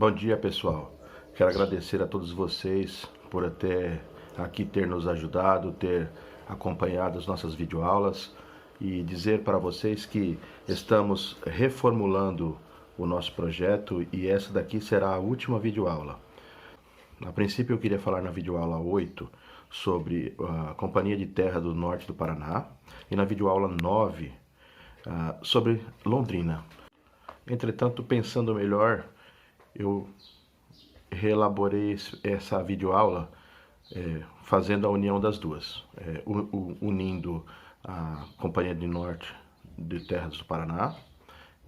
Bom dia, pessoal. Quero agradecer a todos vocês por até aqui ter nos ajudado, ter acompanhado as nossas videoaulas e dizer para vocês que estamos reformulando o nosso projeto e essa daqui será a última videoaula. A princípio eu queria falar na videoaula 8 sobre a Companhia de Terra do Norte do Paraná e na videoaula 9 sobre Londrina. Entretanto, pensando melhor, eu reelaborei essa videoaula fazendo a união das duas, unindo a Companhia do Norte de Terras do Paraná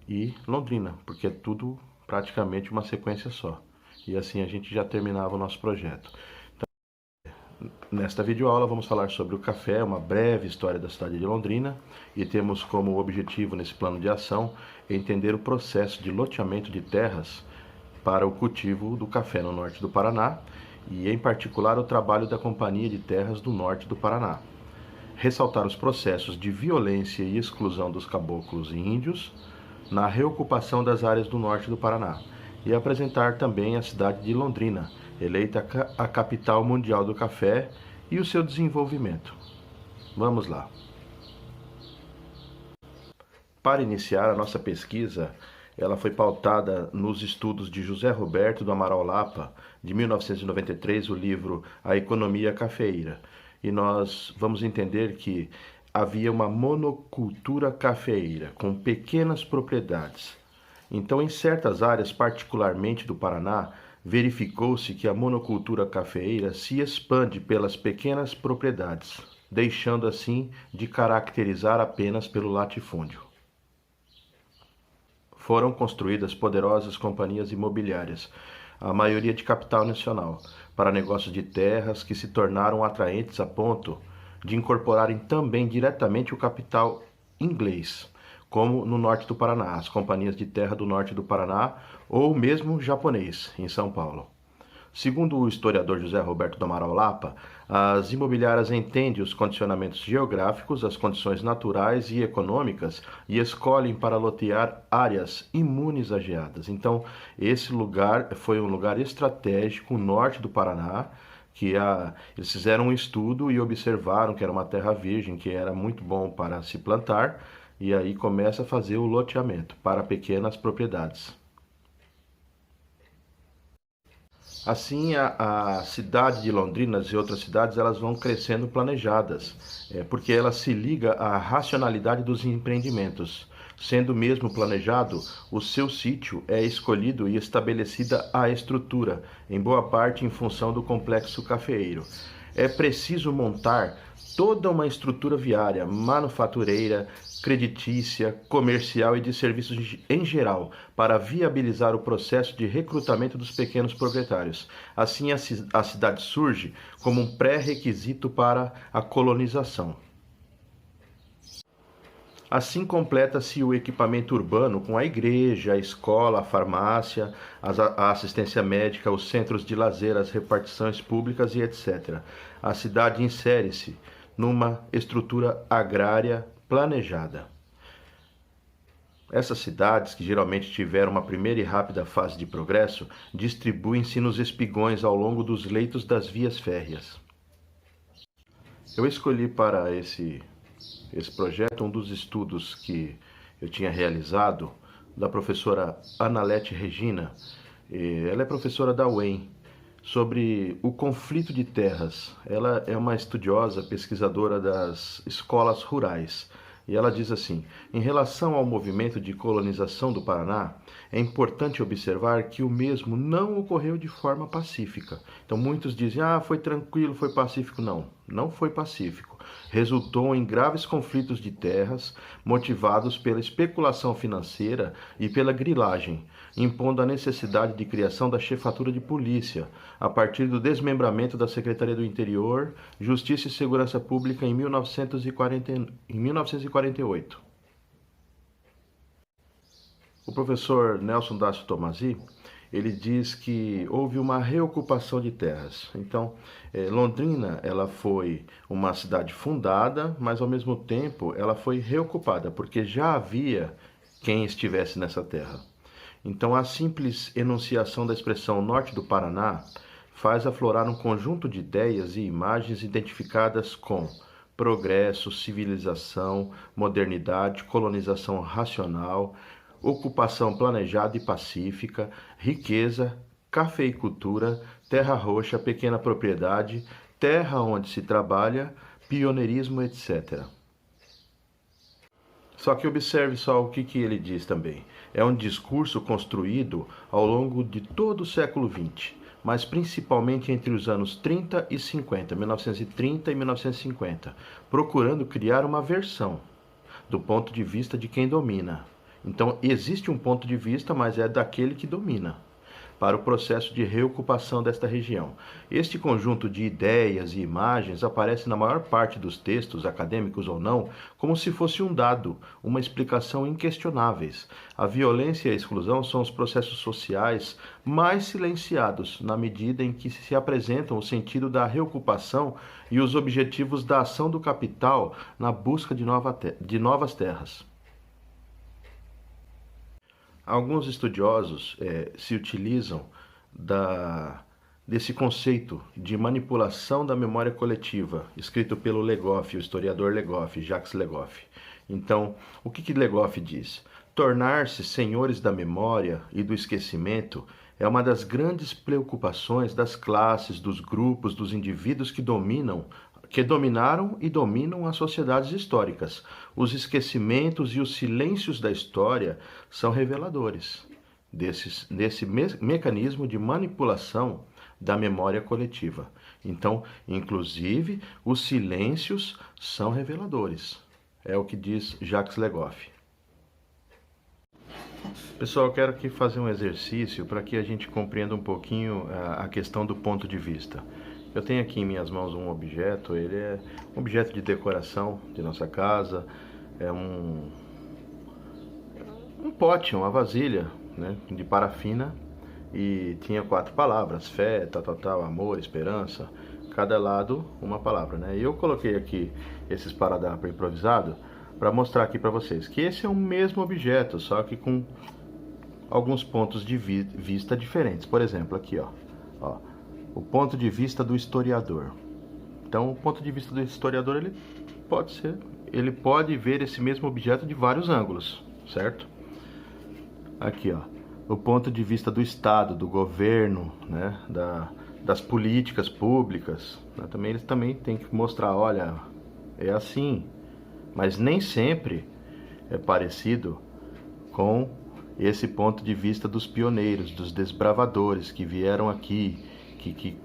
e Londrina, porque é tudo praticamente uma sequência só. E assim a gente já terminava o nosso projeto. Nesta videoaula vamos falar sobre o café, uma breve história da cidade de Londrina, e temos como objetivo nesse plano de ação entender o processo de loteamento de terras para o cultivo do café no norte do Paraná e, em particular, o trabalho da Companhia de Terras do Norte do Paraná. Ressaltar os processos de violência e exclusão dos caboclos e índios na reocupação das áreas do norte do Paraná e apresentar também a cidade de Londrina, eleita a capital mundial do café, e o seu desenvolvimento. Vamos lá. Para iniciar a nossa pesquisa, ela foi pautada nos estudos de José Roberto do Amaral Lapa, de 1993, o livro A Economia Cafeeira. E nós vamos entender que havia uma monocultura cafeeira, com pequenas propriedades. Então, em certas áreas, particularmente do Paraná, verificou-se que a monocultura cafeeira se expande pelas pequenas propriedades, deixando assim de caracterizar apenas pelo latifúndio. Foram construídas poderosas companhias imobiliárias, a maioria de capital nacional, para negócios de terras que se tornaram atraentes a ponto de incorporarem também diretamente o capital inglês, como no norte do Paraná, as companhias de terra do norte do Paraná, ou mesmo japonês, em São Paulo. Segundo o historiador José Roberto do Amaral Lapa, as imobiliárias entendem os condicionamentos geográficos, as condições naturais e econômicas e escolhem para lotear áreas imunes a geadas. Então, esse lugar foi um lugar estratégico, no norte do Paraná, que eles fizeram um estudo e observaram que era uma terra virgem, que era muito bom para se plantar, e aí começa a fazer o loteamento para pequenas propriedades. Assim, a cidade de Londrina e outras cidades elas vão crescendo planejadas, porque ela se liga à racionalidade dos empreendimentos. Sendo mesmo planejado, o seu sítio é escolhido e estabelecida a estrutura, em boa parte em função do complexo cafeeiro. É preciso montar toda uma estrutura viária, manufatureira, creditícia, comercial e de serviços em geral, para viabilizar o processo de recrutamento dos pequenos proprietários. Assim, a cidade surge como um pré-requisito para a colonização. Assim completa-se o equipamento urbano com a igreja, a escola, a farmácia, a assistência médica, os centros de lazer, as repartições públicas e etc. A cidade insere-se numa estrutura agrária planejada. Essas cidades, que geralmente tiveram uma primeira e rápida fase de progresso, distribuem-se nos espigões ao longo dos leitos das vias férreas. Eu escolhi para esse projeto um dos estudos que eu tinha realizado da professora Analete Regina. Ela é professora da UEM, sobre o conflito de terras. Ela é uma estudiosa, pesquisadora das escolas rurais. E ela diz assim: em relação ao movimento de colonização do Paraná, é importante observar que o mesmo não ocorreu de forma pacífica. Então muitos dizem, foi tranquilo, foi pacífico. Não, não foi pacífico. Resultou em graves conflitos de terras, motivados pela especulação financeira e pela grilagem, impondo a necessidade de criação da chefatura de polícia, a partir do desmembramento da Secretaria do Interior, Justiça e Segurança Pública em 1948. O professor Nelson Dácio Tomasi, ele diz que houve uma reocupação de terras. Então, Londrina, ela foi uma cidade fundada, mas ao mesmo tempo ela foi reocupada, porque já havia quem estivesse nessa terra. Então, a simples enunciação da expressão norte do Paraná faz aflorar um conjunto de ideias e imagens identificadas com progresso, civilização, modernidade, colonização racional, ocupação planejada e pacífica, riqueza, cafeicultura, terra roxa, pequena propriedade, terra onde se trabalha, pioneirismo, etc. Só que observe só o que ele diz também. É um discurso construído ao longo de todo o século XX, mas principalmente entre os anos 30 e 50, 1930 e 1950, procurando criar uma versão do ponto de vista de quem domina. Então, existe um ponto de vista, mas é daquele que domina, para o processo de reocupação desta região. Este conjunto de ideias e imagens aparece na maior parte dos textos, acadêmicos ou não, como se fosse um dado, uma explicação inquestionáveis. A violência e a exclusão são os processos sociais mais silenciados, na medida em que se apresentam o sentido da reocupação e os objetivos da ação do capital na busca de novas terras. Alguns estudiosos se utilizam desse conceito de manipulação da memória coletiva, escrito pelo Legoff, o historiador Legoff, Jacques Legoff. Então, o que Legoff diz? Tornar-se senhores da memória e do esquecimento é uma das grandes preocupações das classes, dos grupos, dos indivíduos que dominaram e dominam as sociedades históricas. Os esquecimentos e os silêncios da história são reveladores desse mecanismo de manipulação da memória coletiva. Então, inclusive, os silêncios são reveladores. É o que diz Jacques Legoff. Pessoal, eu quero aqui fazer um exercício para que a gente compreenda um pouquinho a questão do ponto de vista. Eu tenho aqui em minhas mãos um objeto, ele é um objeto de decoração de nossa casa, é um pote, uma vasilha, né, de parafina, e tinha 4 palavras, fé, amor, esperança, cada lado uma palavra, né? E eu coloquei aqui esse esparadrapo improvisado para mostrar aqui para vocês que esse é o mesmo objeto, só que com alguns pontos de vista diferentes. Por exemplo, aqui, ó, o ponto de vista do historiador. Então, o ponto de vista do historiador, ele pode ver esse mesmo objeto de vários ângulos, certo? Aqui, ó, o ponto de vista do Estado, do governo, né, das políticas públicas, né? Eles também têm que mostrar, olha, é assim, mas nem sempre é parecido com esse ponto de vista dos pioneiros, dos desbravadores que vieram aqui, que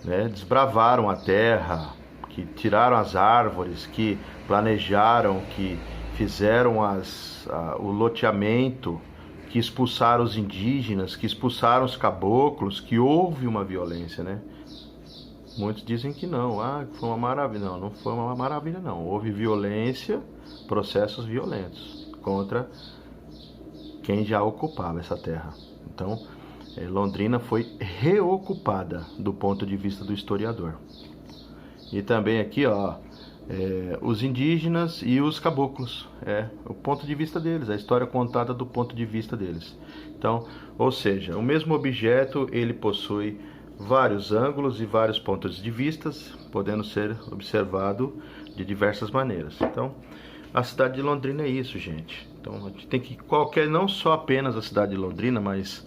desbravaram a terra, que tiraram as árvores, que planejaram, que fizeram o loteamento, que expulsaram os indígenas, que expulsaram os caboclos, que houve uma violência, né? Muitos dizem que não, foi uma maravilha. Não, não foi uma maravilha não. Houve violência, processos violentos contra quem já ocupava essa terra. Então, Londrina foi reocupada do ponto de vista do historiador. E também aqui, ó, os indígenas e os caboclos, o ponto de vista deles, a história contada do ponto de vista deles. Então, ou seja, o mesmo objeto, ele possui vários ângulos e vários pontos de vista, podendo ser observado de diversas maneiras. Então, a cidade de Londrina é isso, gente. Então, a gente tem que não só apenas a cidade de Londrina, mas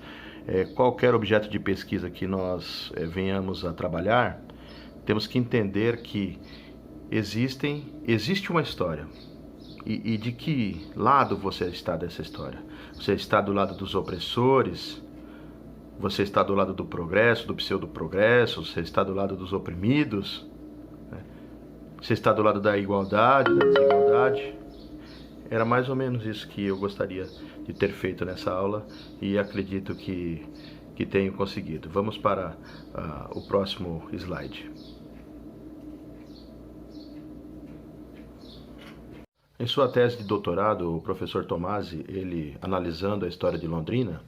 qualquer objeto de pesquisa que nós venhamos a trabalhar, temos que entender que existe uma história. E de que lado você está dessa história? Você está do lado dos opressores? Você está do lado do progresso, do pseudo-progresso? Você está do lado dos oprimidos? Você está do lado da igualdade, da desigualdade? Era mais ou menos isso que eu gostaria de ter feito nessa aula e acredito que tenho conseguido. Vamos para o próximo slide. Em sua tese de doutorado, o professor Tomasi, ele analisando a história de Londrina,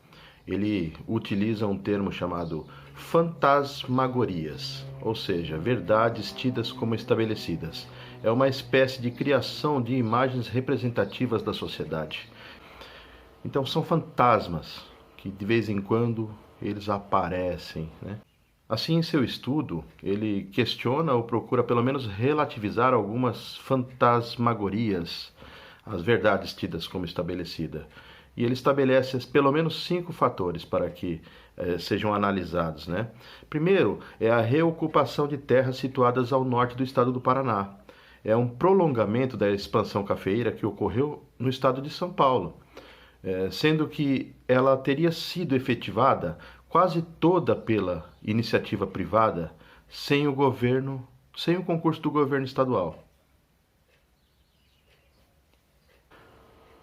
ele utiliza um termo chamado fantasmagorias, ou seja, verdades tidas como estabelecidas. É uma espécie de criação de imagens representativas da sociedade. Então são fantasmas que de vez em quando eles aparecem, né? Assim, em seu estudo, ele questiona ou procura pelo menos relativizar algumas fantasmagorias, as verdades tidas como estabelecida. E ele estabelece pelo menos 5 fatores para que sejam analisados, né? Primeiro é a reocupação de terras situadas ao norte do estado do Paraná. É um prolongamento da expansão cafeeira que ocorreu no estado de São Paulo, sendo que ela teria sido efetivada quase toda pela iniciativa privada, sem o governo, sem o concurso do governo estadual.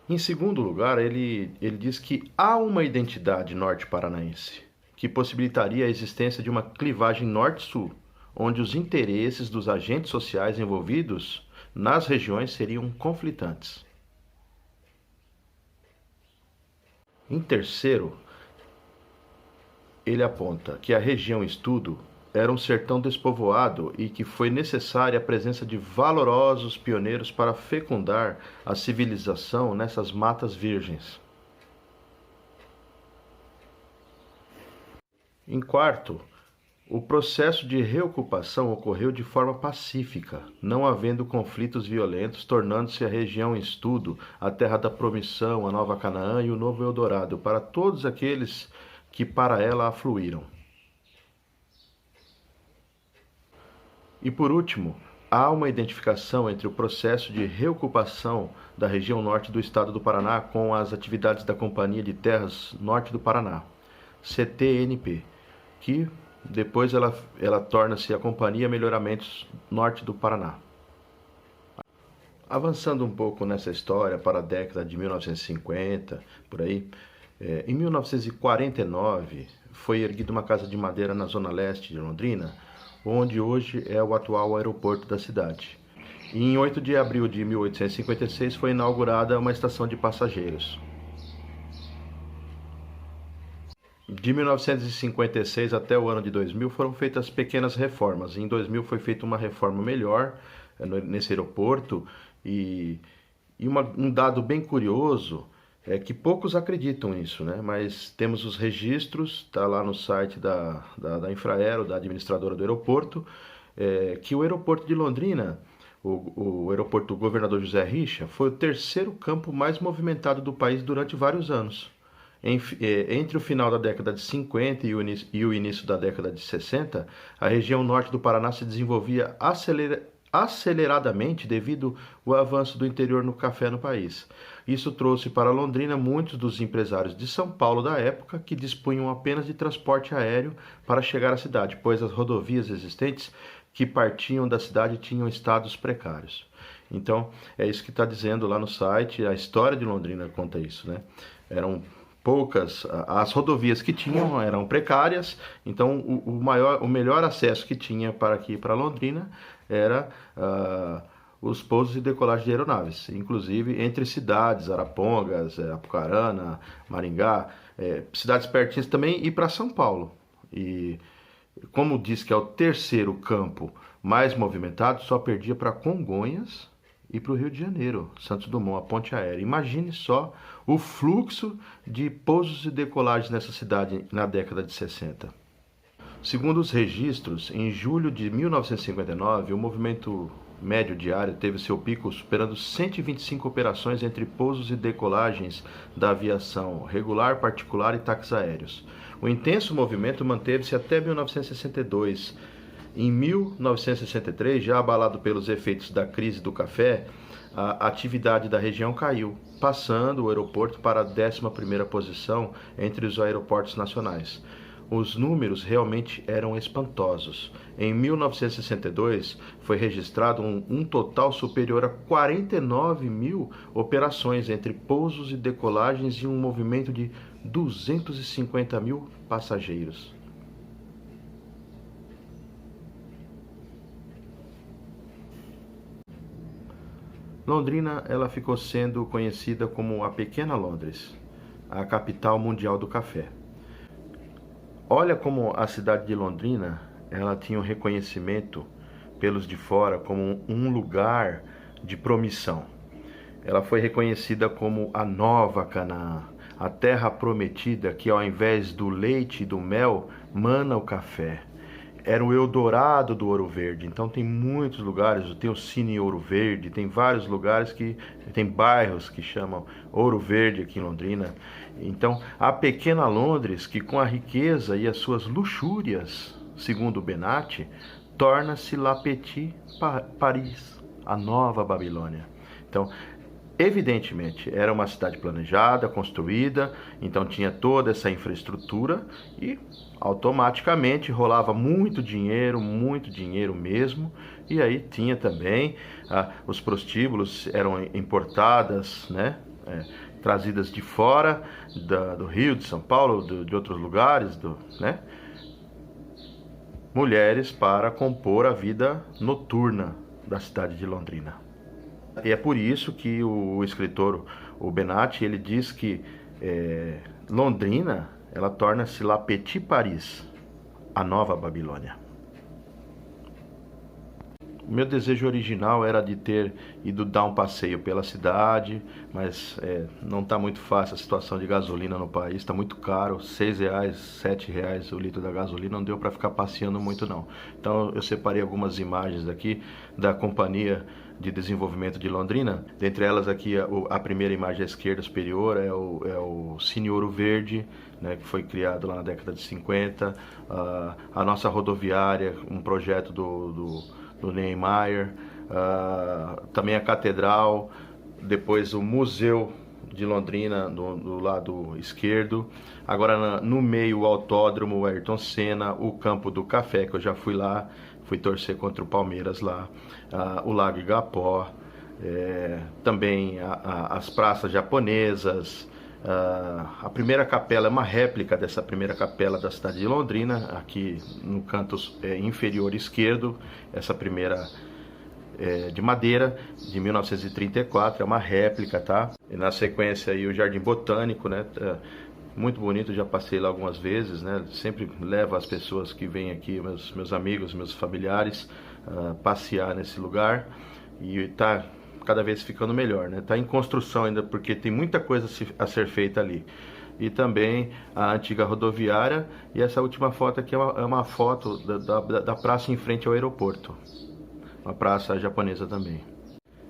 Em segundo lugar, ele diz que há uma identidade norte-paranaense, que possibilitaria a existência de uma clivagem norte-sul, onde os interesses dos agentes sociais envolvidos nas regiões seriam conflitantes. Em terceiro, ele aponta que a região estudo era um sertão despovoado e que foi necessária a presença de valorosos pioneiros para fecundar a civilização nessas matas virgens. Em quarto, o processo de reocupação ocorreu de forma pacífica, não havendo conflitos violentos, tornando-se a região em estudo a terra da promissão, a nova Canaã e o novo Eldorado para todos aqueles que para ela afluíram. E por último, há uma identificação entre o processo de reocupação da região norte do estado do Paraná com as atividades da Companhia de Terras Norte do Paraná, CTNP, que depois ela torna-se a Companhia Melhoramentos Norte do Paraná. Avançando um pouco nessa história para a década de 1950, por aí, em 1949 foi erguida uma casa de madeira na zona leste de Londrina, onde hoje é o atual aeroporto da cidade. E em 8 de abril de 1856 foi inaugurada uma estação de passageiros. De 1956 até o ano de 2000 foram feitas pequenas reformas. Em 2000 foi feita uma reforma melhor nesse aeroporto um dado bem curioso é que poucos acreditam nisso, né? Mas temos os registros, está lá no site da Infraero, da administradora do aeroporto, que o aeroporto de Londrina, o aeroporto do governador José Richa, foi o terceiro campo mais movimentado do país durante vários anos. Entre o final da década de 50 e o início da década de 60, a região norte do Paraná se desenvolvia aceleradamente devido ao avanço do interior no café no país. Isso trouxe para Londrina muitos dos empresários de São Paulo da época que dispunham apenas de transporte aéreo para chegar à cidade, pois as rodovias existentes que partiam da cidade tinham estados precários. Então, é isso que está dizendo lá no site, a história de Londrina conta isso, né? Eram poucas, as rodovias que tinham eram precárias, então o melhor acesso que tinha para aqui para Londrina era os pousos e decolagens de aeronaves, inclusive entre cidades, Arapongas, Apucarana, Maringá, cidades pertinhas também, e para São Paulo. E como diz que é o terceiro campo mais movimentado, só perdia para Congonhas e para o Rio de Janeiro, Santos Dumont, a ponte aérea. Imagine só o fluxo de pousos e decolagens nessa cidade na década de 60. Segundo os registros, em julho de 1959, o movimento médio diário teve seu pico superando 125 operações entre pousos e decolagens da aviação regular, particular e táxis aéreos. O intenso movimento manteve-se até 1962. Em 1963, já abalado pelos efeitos da crise do café, a atividade da região caiu, passando o aeroporto para a 11ª posição entre os aeroportos nacionais. Os números realmente eram espantosos. Em 1962, foi registrado um total superior a 49 mil operações entre pousos e decolagens e um movimento de 250 mil passageiros. Londrina, ela ficou sendo conhecida como a Pequena Londres, a capital mundial do café. Olha como a cidade de Londrina, ela tinha um reconhecimento pelos de fora como um lugar de promissão. Ela foi reconhecida como a nova Canaã, a terra prometida que ao invés do leite e do mel, mana o café. Era o Eldorado do Ouro Verde. Então tem muitos lugares, tem o Cine Ouro Verde, tem vários lugares que tem bairros que chamam Ouro Verde aqui em Londrina. Então a pequena Londres, que com a riqueza e as suas luxúrias, segundo Benatti, torna-se La Petite Paris, a nova Babilônia. Então, evidentemente, era uma cidade planejada, construída, então tinha toda essa infraestrutura e automaticamente rolava muito dinheiro mesmo. E aí tinha também os prostíbulos eram importadas, né? Trazidas de fora do Rio, de São Paulo, de outros lugares, né? Mulheres para compor a vida noturna da cidade de Londrina. E é por isso que o escritor, o Benatti, ele diz que Londrina, ela torna-se La Petite Paris, a nova Babilônia. O meu desejo original era de ter ido dar um passeio pela cidade, mas não está muito fácil a situação de gasolina no país, está muito caro, R$6, R$7 o litro da gasolina, não deu para ficar passeando muito não. Então eu separei algumas imagens aqui da Companhia de Desenvolvimento de Londrina, dentre elas aqui a primeira imagem à esquerda superior é o Cine Ouro Verde, né, que foi criado lá na década de 50, a nossa rodoviária, um projeto do Niemeyer, também a Catedral, depois o Museu de Londrina do lado esquerdo, agora no meio o Autódromo, o Ayrton Senna, o Campo do Café, que eu já fui lá, fui torcer contra o Palmeiras lá, o Lago Igapó, também as praças japonesas, a primeira capela é uma réplica dessa primeira capela da cidade de Londrina, aqui no canto inferior esquerdo, essa primeira de madeira, de 1934, é uma réplica, tá? E na sequência aí o Jardim Botânico, né? Muito bonito, já passei lá algumas vezes, né? Sempre levo as pessoas que vêm aqui, meus amigos, meus familiares, passear nesse lugar e tá cada vez ficando melhor, né? Tá em construção ainda porque tem muita coisa a ser feita ali. E também a antiga rodoviária, e essa última foto aqui é uma foto da praça em frente ao aeroporto, uma praça japonesa também.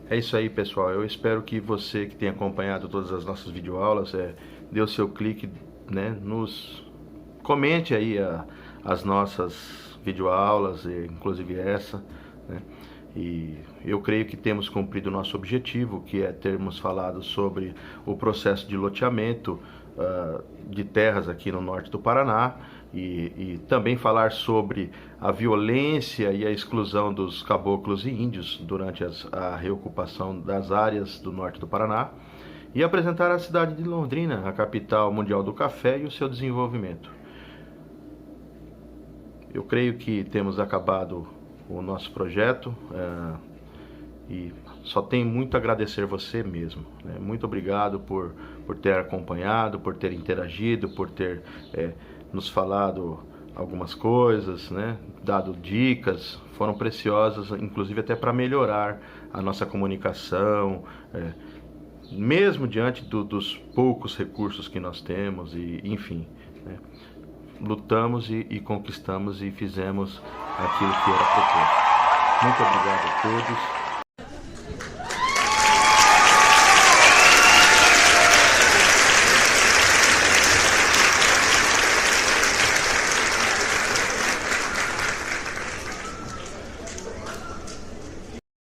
É isso aí, pessoal, eu espero que você que tem acompanhado todas as nossas videoaulas dê o seu clique, né, comente aí as nossas videoaulas, inclusive essa, né? E eu creio que temos cumprido o nosso objetivo, que é termos falado sobre o processo de loteamento de terras aqui no norte do Paraná e também falar sobre a violência e a exclusão dos caboclos e índios durante a reocupação das áreas do norte do Paraná e apresentar a cidade de Londrina, a capital mundial do café e o seu desenvolvimento. Eu creio que temos acabado o nosso projeto e só tenho muito a agradecer você mesmo, né? Muito obrigado por ter acompanhado, por ter interagido, por ter nos falado algumas coisas, né? Dado dicas, foram preciosas, inclusive até para melhorar a nossa comunicação, mesmo diante dos poucos recursos que nós temos e enfim, né? Lutamos e conquistamos e fizemos aquilo que era proposto. Muito obrigado a todos.